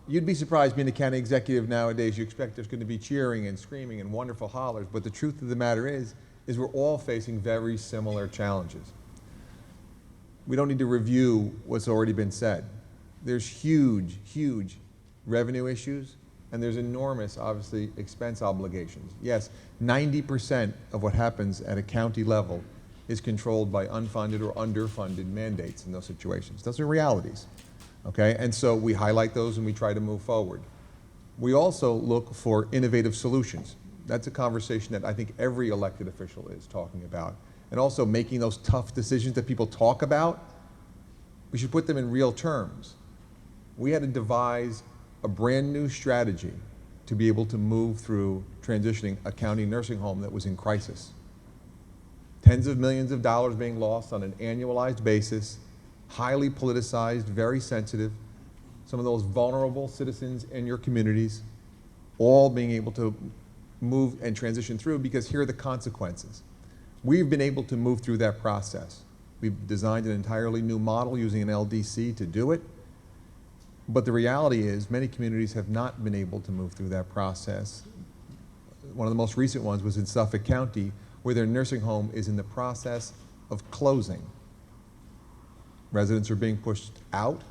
You'd be surprised being a county executive nowadays. You expect there's going to be cheering and screaming and wonderful hollers, but the truth of the matter is we're all facing very similar challenges. We don't need to review what's already been said. There's huge, huge revenue issues, and there's enormous, obviously, expense obligations. Yes, 90% of what happens at a county level is controlled by unfunded or underfunded mandates in those situations. Those are realities, okay? And so we highlight those and we try to move forward. We also look for innovative solutions. That's a conversation that I think every elected official is talking about. And also making those tough decisions that people talk about, we should put them in real terms. We had to devise a brand new strategy to be able to move through transitioning a county nursing home that was in crisis. Tens of millions of dollars being lost on an annualized basis, highly politicized, very sensitive, some of those vulnerable citizens in your communities, all being able to move and transition through, because here are the consequences. We've been able to move through that process. We've designed an entirely new model using an LDC to do it. But the reality is many communities have not been able to move through that process. One of the most recent ones was in Suffolk County, where their nursing home is in the process of closing. Residents are being pushed out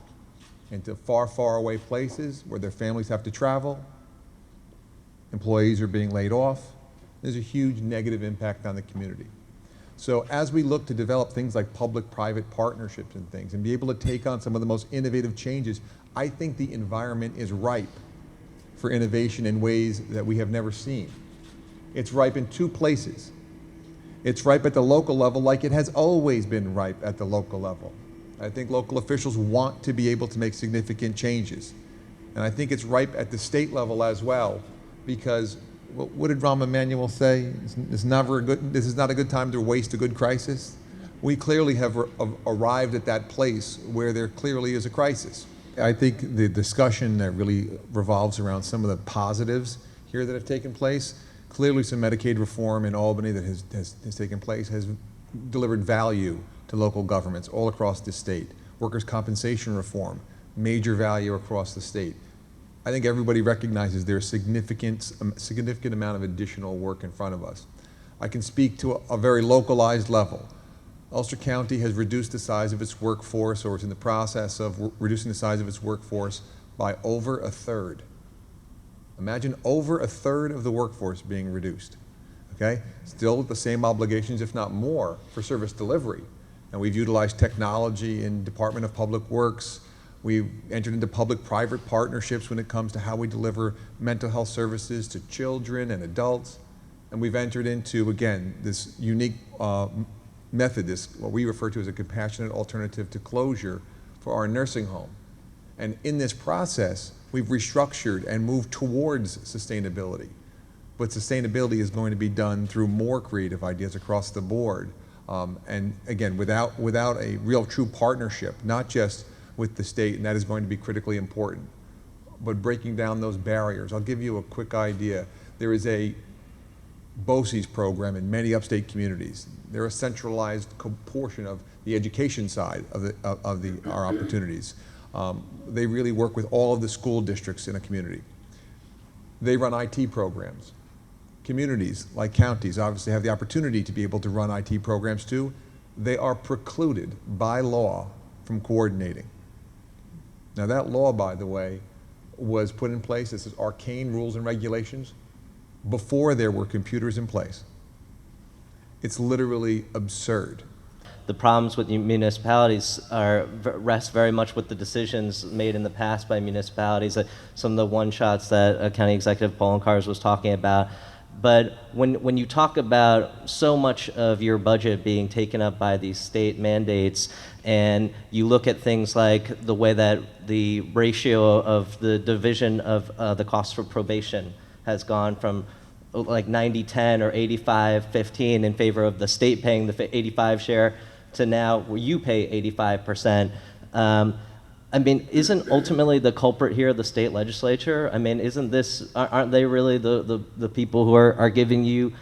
into far, far away places where their families have to travel. Employees are being laid off. There's a huge negative impact on the community. So as we look to develop things like public-private partnerships and things and be able to take on some of the most innovative changes, I think the environment is ripe for innovation in ways that we have never seen. It's ripe in two places. It's ripe at the local level like it has always been ripe at the local level. I think local officials want to be able to make significant changes. And I think it's ripe at the state level as well, because what did Rahm Emanuel say? This is not a good time to waste a good crisis. We clearly have arrived at that place where there clearly is a crisis. I think the discussion that really revolves around some of the positives here that have taken place, clearly some Medicaid reform in Albany that has taken place has delivered value to local governments all across the state. Workers' compensation reform, major value across the state. I think everybody recognizes there's a significant amount of additional work in front of us. I can speak to a very localized level. Ulster County has reduced the size of its workforce, or is in the process of reducing the size of its workforce by over a third. Imagine over a third of the workforce being reduced, okay? Still with the same obligations, if not more, for service delivery. And we've utilized technology in Department of Public Works. We've entered into public-private partnerships when it comes to how we deliver mental health services to children and adults. And we've entered into, again, this unique method, what we refer to as a compassionate alternative to closure for our nursing home. And in this process, we've restructured and moved towards sustainability. But sustainability is going to be done through more creative ideas across the board. And again, without a real true partnership, not just with the state, and that is going to be critically important, but breaking down those barriers. I'll give you a quick idea. There is a BOCES program in many upstate communities. They're a centralized portion of the education side of our opportunities. They really work with all of the school districts in a community. They run IT programs. Communities, like counties, obviously have the opportunity to be able to run IT programs too. They are precluded by law from coordinating. Now that law, by the way, was put in place, this is arcane rules and regulations, before there were computers in place. It's literally absurd. The problems with municipalities rest very much with the decisions made in the past by municipalities, some of the one-shots that County Executive Poloncarz was talking about. But when you talk about so much of your budget being taken up by these state mandates, and you look at things like the way that the ratio of the division of the cost for probation has gone from like 90-10 or 85-15 in favor of the state paying the 85 share to now where you pay 85%. I mean, isn't ultimately the culprit here the state legislature? I mean, aren't they really the people who are giving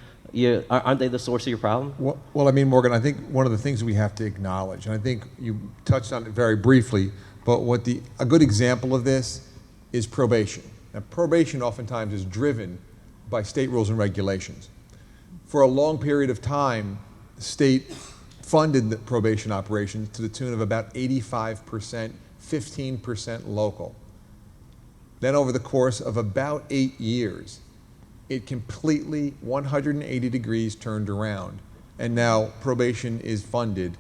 aren't they the source of your problem? Well, I mean, Morgan, I think one of the things we have to acknowledge, and I think you touched on it very briefly, but a good example of this is probation. Now, probation oftentimes is driven by state rules and regulations. For a long period of time, the state funded the probation operations to the tune of about 85%, 15% local. Then over the course of about 8 years, it completely 180 degrees turned around. And now probation is funded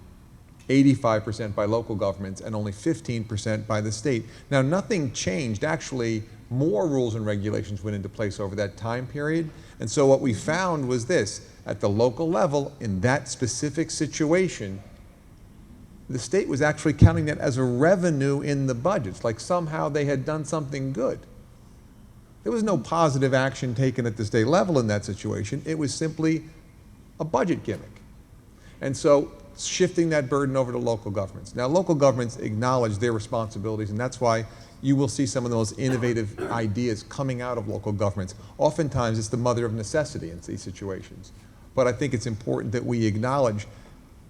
85% by local governments and only 15% by the state. Now, nothing changed. Actually, more rules and regulations went into place over that time period. And so what we found was this: at the local level, in that specific situation, the state was actually counting that as a revenue in the budgets, like somehow they had done something good. There was no positive action taken at the state level in that situation. It was simply a budget gimmick. And so shifting that burden over to local governments. Now, local governments acknowledge their responsibilities, and that's why you will see some of the most innovative ideas coming out of local governments. Oftentimes, it's the mother of necessity in these situations. But I think it's important that we acknowledge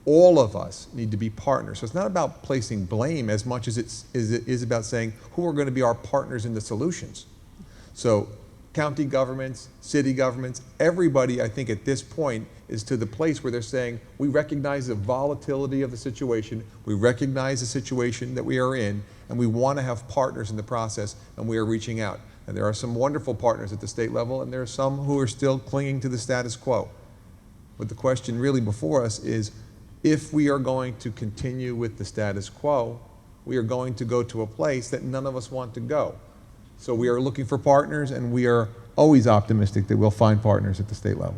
all of us need to be partners. So it's not about placing blame as much as it is about saying who are going to be our partners in the solutions. So county governments, city governments, everybody, I think at this point is to the place where they're saying, we recognize the volatility of the situation, we recognize the situation that we are in, and we want to have partners in the process, and we are reaching out. And there are some wonderful partners at the state level, and there are some who are still clinging to the status quo. But the question really before us is, if we are going to continue with the status quo, we are going to go to a place that none of us want to go. So we are looking for partners, and we are always optimistic that we'll find partners at the state level.